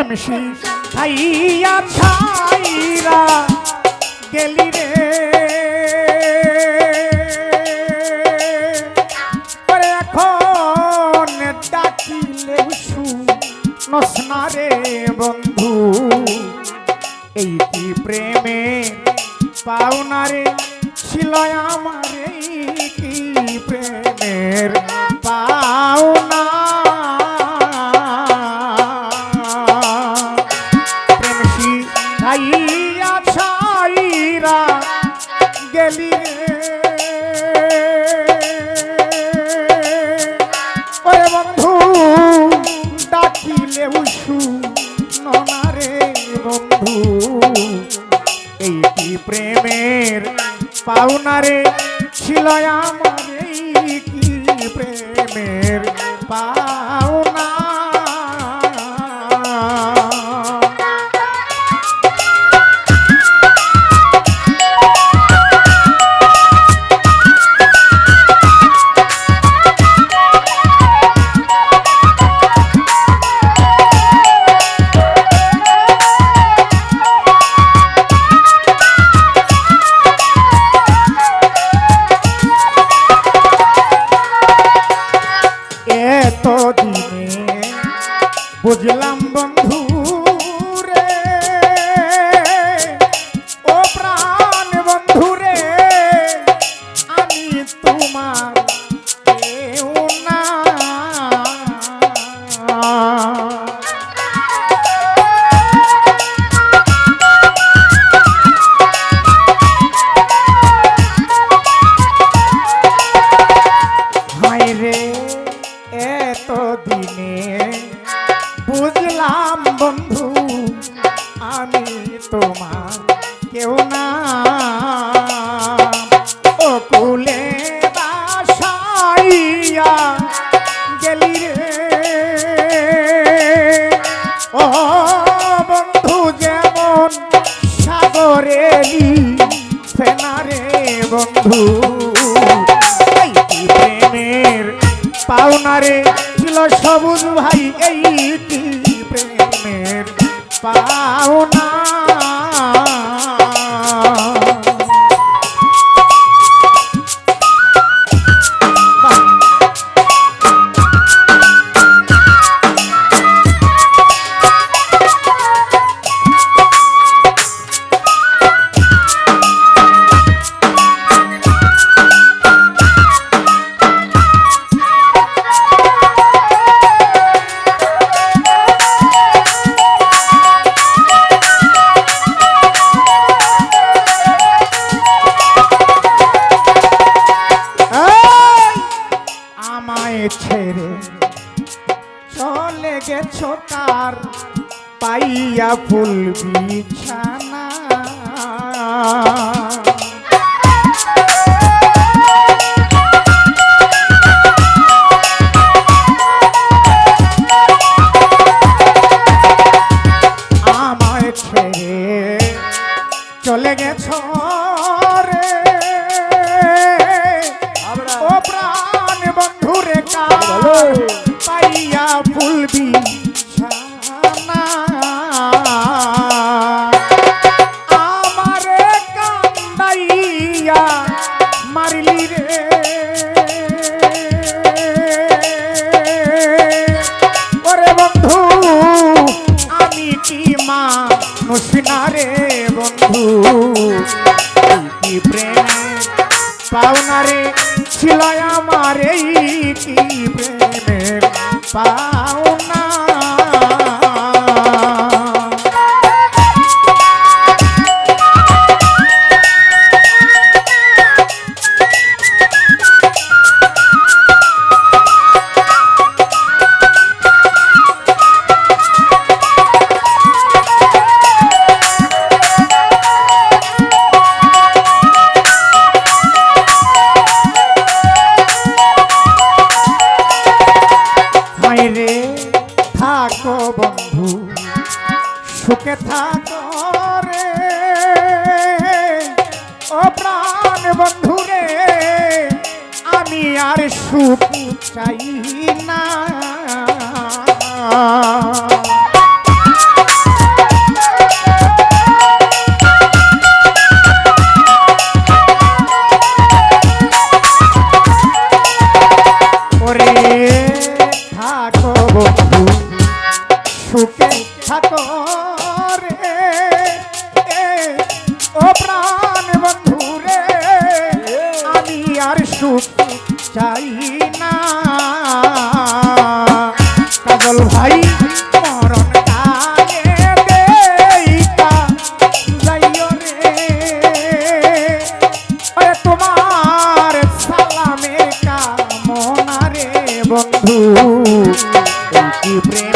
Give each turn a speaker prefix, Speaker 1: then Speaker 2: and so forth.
Speaker 1: প্রেম শিখাইয়া ছাইরা গেলি রে এখন ডাকিলে শুনস না রে বন্ধু এই কি প্রেমে পাওনা রে ছিল আমার এই কি প্রেমের পাওনা প্রেম শিখাইয়া ছাইরা গেলি ওরে বন্ধু ডাকিলে শুনো না রে বন্ধু এই কি প্রেমের পাওনা রে ছিল আমার এই কি প্রেমের পাওনা বুঝলাম বন্ধু রে ও প্রাণ বন্ধু রে আমি তোমার কেউ না হায় রে এত দিনে বুঝলাম বন্ধু আমি তোমার কেউ না ও কুলে বাসাইয়া গেলি রে ও বন্ধু যেমন সাগরে ফেনারে বন্ধু এই কি প্রেমের পাওনা রে ছিল সবুজ ভাই এই কি প্রেমের পাওনা ছেড়ে চলে গেছো কার পাইয়া ফুল বিছানা আমায় ছেড়ে চলে গেছো রে ও প্রাণ বন্ধু রে পাইয়া ফুল বিছানা আমারে কান্দাইয়া মারিলি রে ওরে বন্ধু আমি কি মানুষ না রে বন্ধু কি প্রেমের পাওনা রে ছিল আমার এই কি প্রেমের পাওনা থাকো বন্ধু সুখে থাকো রে ও প্রাণ বন্ধু রে আমি আর সুখ চাই না প্রেম